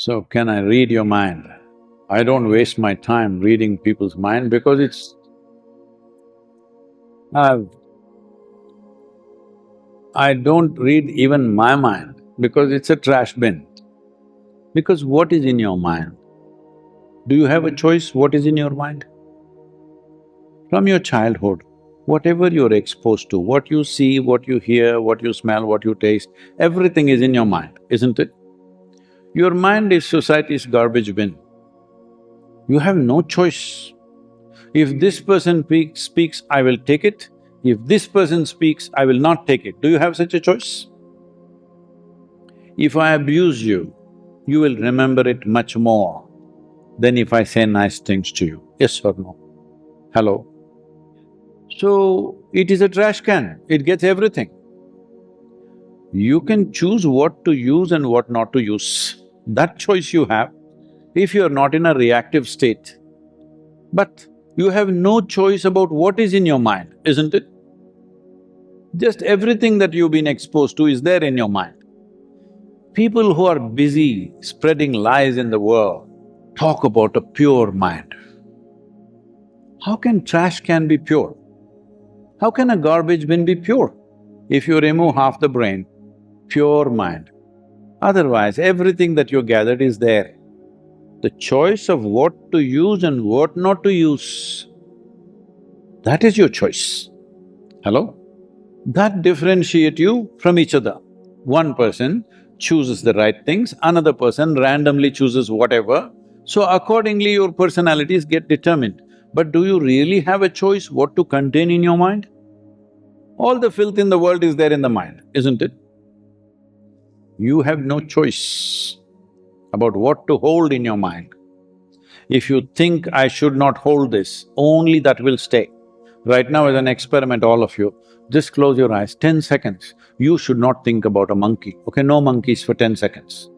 So, can I read your mind? I don't waste my time reading people's mind because I've… I don't read even my mind because it's a trash bin. Because what is in your mind? Do you have a choice what is in your mind? From your childhood, whatever you're exposed to, what you see, what you hear, what you smell, what you taste, everything is in your mind, isn't it? Your mind is society's garbage bin. You have no choice. If this person speaks, I will take it. If this person speaks, I will not take it. Do you have such a choice? If I abuse you, you will remember it much more than if I say nice things to you, yes or no? Hello? So, it is a trash can, it gets everything. You can choose what to use and what not to use. That choice you have if you're not in a reactive state. But you have no choice about what is in your mind, isn't it? Just everything that you've been exposed to is there in your mind. People who are busy spreading lies in the world talk about a pure mind. How can trash can be pure? How can a garbage bin be pure? If you remove half the brain, pure mind. Otherwise, everything that you gathered is there. The choice of what to use and what not to use, that is your choice. Hello? That differentiate you from each other. One person chooses the right things, another person randomly chooses whatever, so accordingly your personalities get determined. But do you really have a choice what to contain in your mind? All the filth in the world is there in the mind, isn't it? You have no choice about what to hold in your mind. If you think, I should not hold this, only that will stay. Right now as an experiment, all of you, just close your eyes, 10 seconds. You should not think about a monkey, okay? No monkeys for 10 seconds.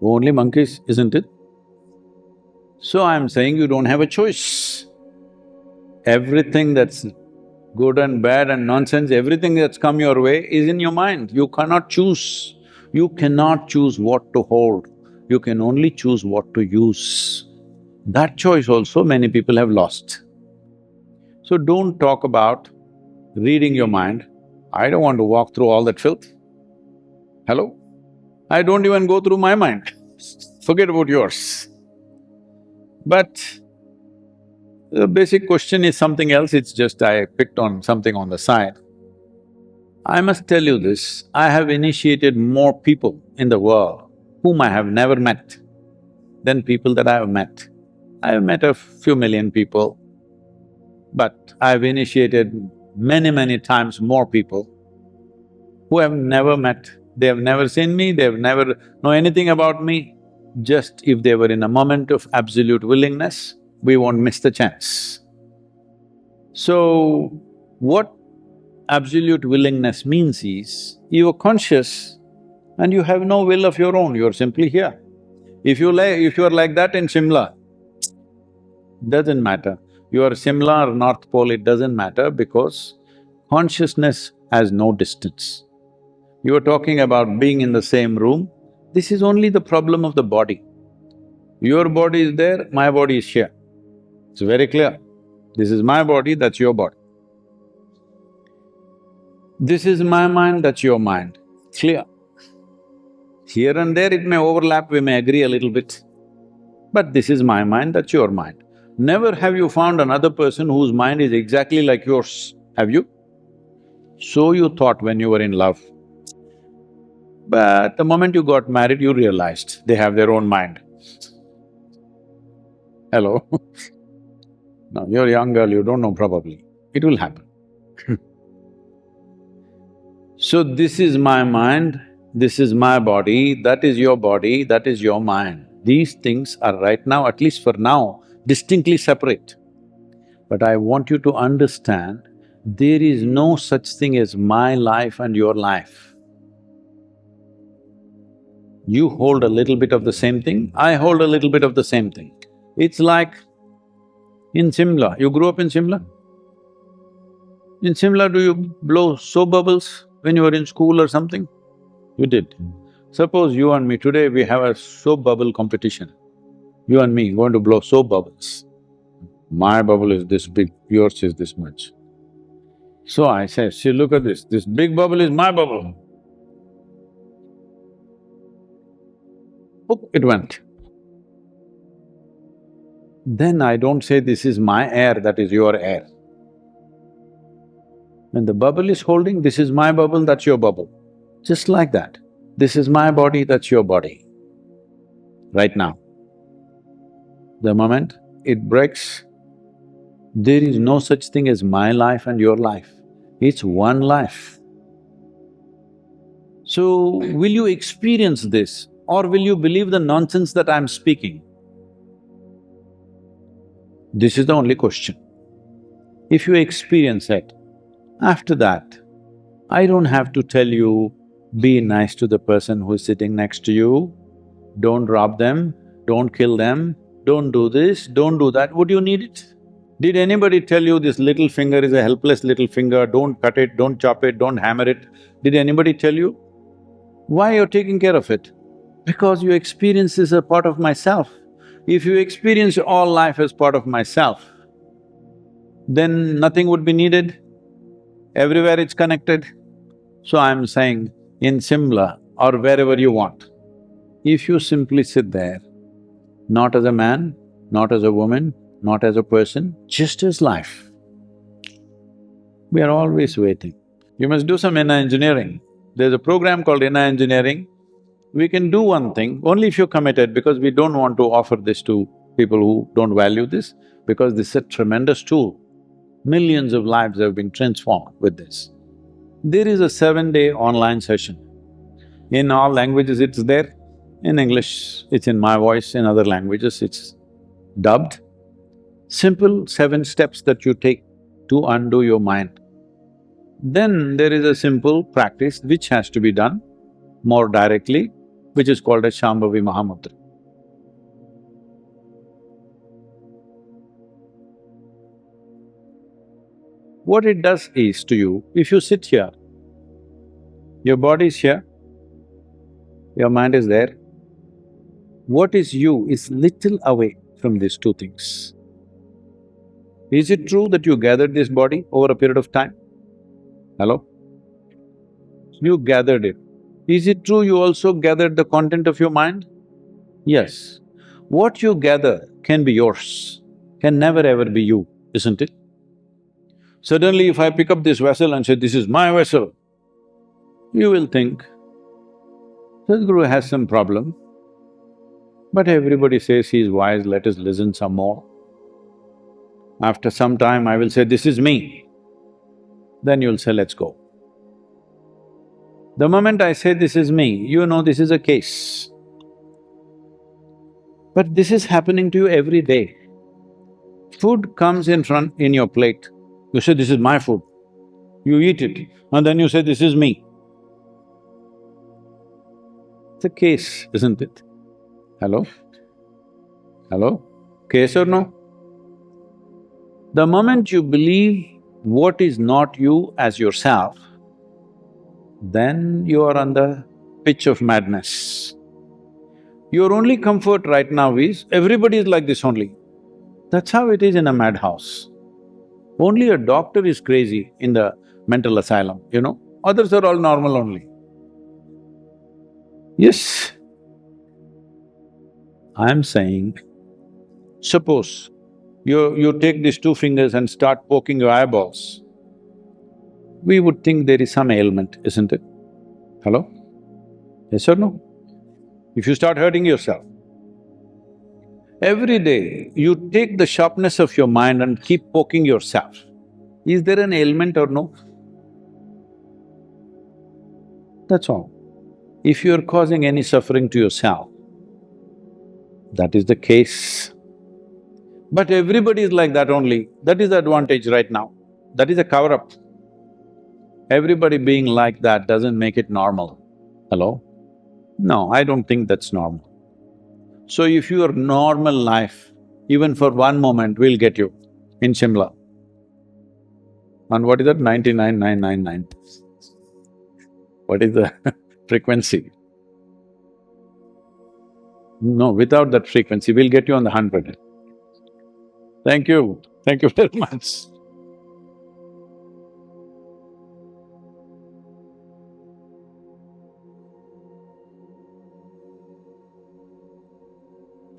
Only monkeys, isn't it? So I'm saying you don't have a choice. Everything that's good and bad and nonsense, everything that's come your way is in your mind. You cannot choose. You cannot choose what to hold. You can only choose what to use. That choice also many people have lost. So don't talk about reading your mind. I don't want to walk through all that filth. Hello? I don't even go through my mind, forget about yours. But the basic question is something else, it's just I picked on something on the side. I must tell you this, I have initiated more people in the world whom I have never met than people that I have met. I have met a few million people, but I've initiated many times more people who have never met, they have never seen me, they have never know anything about me. Just if they were in a moment of absolute willingness, we won't miss the chance. So, what absolute willingness means is, you are conscious and you have no will of your own, you're simply here. If you're like that in Shimla, doesn't matter. You are Shimla or North Pole, it doesn't matter because consciousness has no distance. You are talking about being in the same room, this is only the problem of the body. Your body is there, my body is here. It's very clear. This is my body, that's your body. This is my mind, that's your mind. Clear. Here and there it may overlap, we may agree a little bit. But this is my mind, that's your mind. Never have you found another person whose mind is exactly like yours, have you? So you thought when you were in love. But the moment you got married, you realized they have their own mind. Hello? No, you're a young girl, you don't know probably. It will happen. So this is my mind, this is my body, that is your body, that is your mind. These things are right now, at least for now, distinctly separate. But I want you to understand, there is no such thing as my life and your life. You hold a little bit of the same thing, I hold a little bit of the same thing. It's like in Shimla, you grew up in Shimla? In Shimla, do you blow soap bubbles when you were in school or something? You did. Suppose you and me, today we have a soap bubble competition. You and me going to blow soap bubbles. My bubble is this big, yours is this much. So I say, see, look at this big bubble is my bubble. Oop, it went. Then I don't say this is my air, that is your air. When the bubble is holding, this is my bubble, that's your bubble. Just like that. This is my body, that's your body. Right now. The moment it breaks, there is no such thing as my life and your life. It's one life. So, will you experience this or will you believe the nonsense that I'm speaking? This is the only question. If you experience it, after that, I don't have to tell you, be nice to the person who is sitting next to you, don't rob them, don't kill them, don't do this, don't do that. Would you need it? Did anybody tell you this little finger is a helpless little finger, don't cut it, don't chop it, don't hammer it? Did anybody tell you? Why you're taking care of it? Because you experience this as a part of myself. If you experience all life as part of myself, then nothing would be needed. Everywhere it's connected. So I'm saying, in Simla or wherever you want, if you simply sit there, not as a man, not as a woman, not as a person, just as life, we are always waiting. You must do some inner engineering. There's a program called inner engineering. We can do one thing, only if you're committed, because we don't want to offer this to people who don't value this, because this is a tremendous tool. Millions of lives have been transformed with this. There is a 7-day online session. In all languages it's there. In English, it's in my voice, in other languages it's dubbed. Simple 7 steps that you take to undo your mind. Then there is a simple practice which has to be done more directly, which is called as Shambhavi Mahamudra. What it does is to you, if you sit here, your body is here, your mind is there, what is you is little away from these two things. Is it true that you gathered this body over a period of time? Hello? You gathered it. Is it true you also gathered the content of your mind? Yes. What you gather can be yours, can never ever be you, isn't it? Suddenly if I pick up this vessel and say, this is my vessel, you will think, Sadhguru has some problem, but everybody says he's wise, let us listen some more. After some time I will say, this is me. Then you'll say, let's go. The moment I say this is me, you know this is a case. But this is happening to you every day. Food comes in your plate, you say, this is my food. You eat it, and then you say, this is me. It's a case, isn't it? Hello? Hello? Case or no? The moment you believe what is not you as yourself, then you are on the pitch of madness. Your only comfort right now is, everybody is like this only. That's how it is in a madhouse. Only a doctor is crazy in the mental asylum, you know, others are all normal only. Yes. I'm saying, suppose you take these 2 fingers and start poking your eyeballs, we would think there is some ailment, isn't it? Hello? Yes or no? If you start hurting yourself, every day you take the sharpness of your mind and keep poking yourself, is there an ailment or no? That's all. If you're causing any suffering to yourself, that is the case. But everybody is like that only, that is the advantage right now. That is a cover-up. Everybody being like that doesn't make it normal. Hello? No, I don't think that's normal. So if your normal life, even for one moment, will get you in Shimla. And what is that? 99,999. What is the frequency. No, without that frequency, we'll get you on the 100. Thank you. Thank you very much.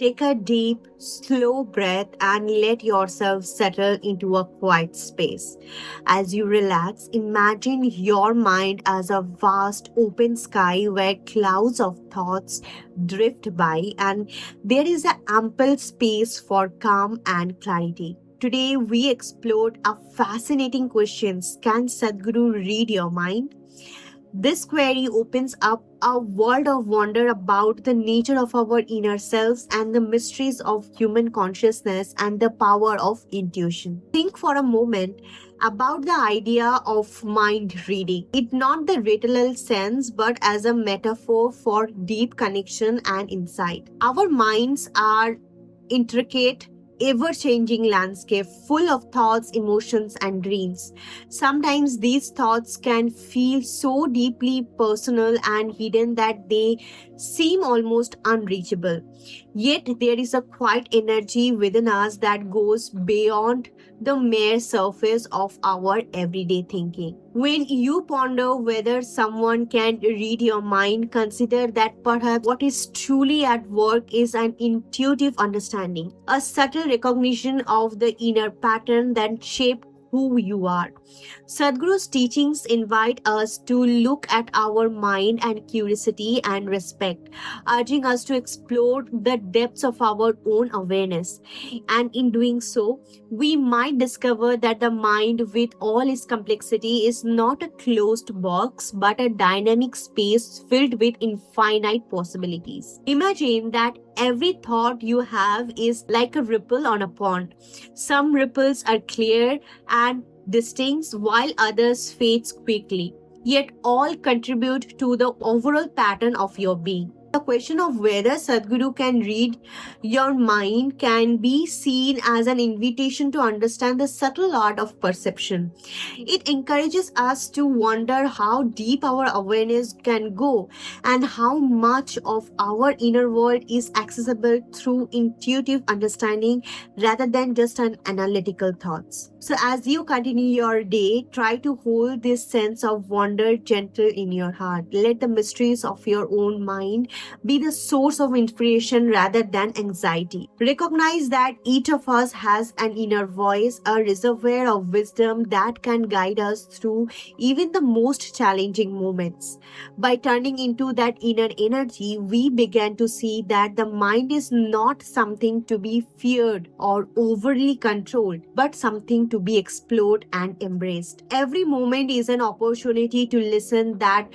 Take a deep, slow breath and let yourself settle into a quiet space. As you relax, imagine your mind as a vast open sky where clouds of thoughts drift by and there is an ample space for calm and clarity. Today, we explored a fascinating question. Can Sadhguru read your mind? This query opens up a world of wonder about the nature of our inner selves and the mysteries of human consciousness and the power of intuition. Think for a moment about the idea of mind reading. It not the literal sense but as a metaphor for deep connection and insight. Our minds are intricate, ever changing landscape full of thoughts, emotions, and dreams. Sometimes these thoughts can feel so deeply personal and hidden that they seem almost unreachable. Yet there is a quiet energy within us that goes beyond the mere surface of our everyday thinking. When you ponder whether someone can read your mind, consider that perhaps what is truly at work is an intuitive understanding, a subtle recognition of the inner pattern that shape who you are. Sadhguru's teachings invite us to look at our mind and curiosity and respect, urging us to explore the depths of our own awareness. And in doing so, we might discover that the mind, with all its complexity, is not a closed box but a dynamic space filled with infinite possibilities. Imagine that every thought you have is like a ripple on a pond. Some ripples are clear and distinct while others fades quickly. Yet all contribute to the overall pattern of your being. The question of whether Sadhguru can read your mind can be seen as an invitation to understand the subtle art of perception. It encourages us to wonder how deep our awareness can go and how much of our inner world is accessible through intuitive understanding rather than just an analytical thoughts. So as you continue your day, try to hold this sense of wonder gentle in your heart. Let the mysteries of your own mind be the source of inspiration rather than anxiety. Recognize that each of us has an inner voice, a reservoir of wisdom that can guide us through even the most challenging moments. By turning into that inner energy, we began to see that the mind is not something to be feared or overly controlled, but something to be explored and embraced. Every moment is an opportunity to listen that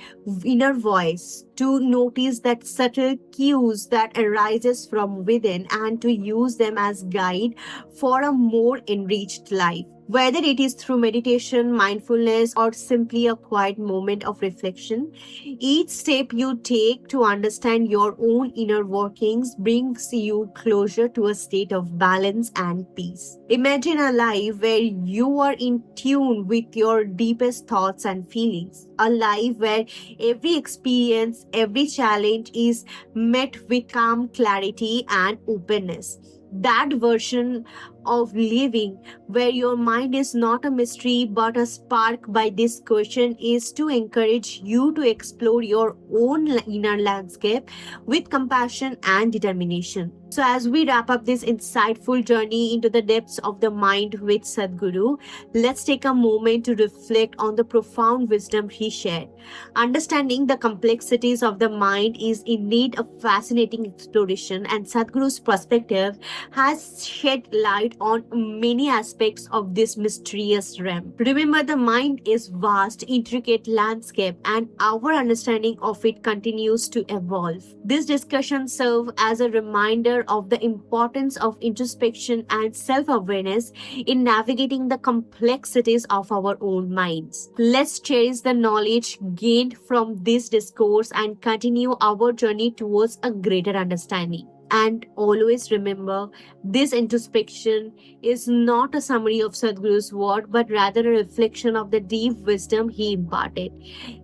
inner voice, to notice that subtle cues that arises from within and to use them as guide for a more enriched life. Whether it is through meditation, mindfulness, or simply a quiet moment of reflection, each step you take to understand your own inner workings brings you closer to a state of balance and peace. Imagine a life where you are in tune with your deepest thoughts and feelings. A life where every experience, every challenge is met with calm clarity and openness. That version of living where your mind is not a mystery but a spark by this question is to encourage you to explore your own inner landscape with compassion and determination. So, as we wrap up this insightful journey into the depths of the mind with Sadhguru, let's take a moment to reflect on the profound wisdom he shared. Understanding the complexities of the mind is indeed a fascinating exploration, and Sadhguru's perspective has shed light on many aspects of this mysterious realm. Remember, the mind is vast, intricate landscape, and our understanding of it continues to evolve. This discussion serves as a reminder of the importance of introspection and self-awareness in navigating the complexities of our own minds. Let's cherish the knowledge gained from this discourse and continue our journey towards a greater understanding. And always remember, this introspection is not a summary of Sadhguru's word, but rather a reflection of the deep wisdom he imparted.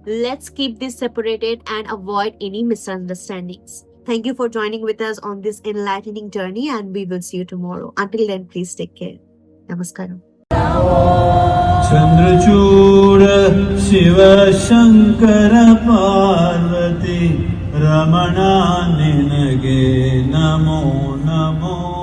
Let's keep this separated and avoid any misunderstandings. Thank you for joining with us on this enlightening journey, and we will see you tomorrow. Until then, please take care. Namaskaram. Chandrachud Shiv Shankar Parvati Ramana निनगे Namo Namo.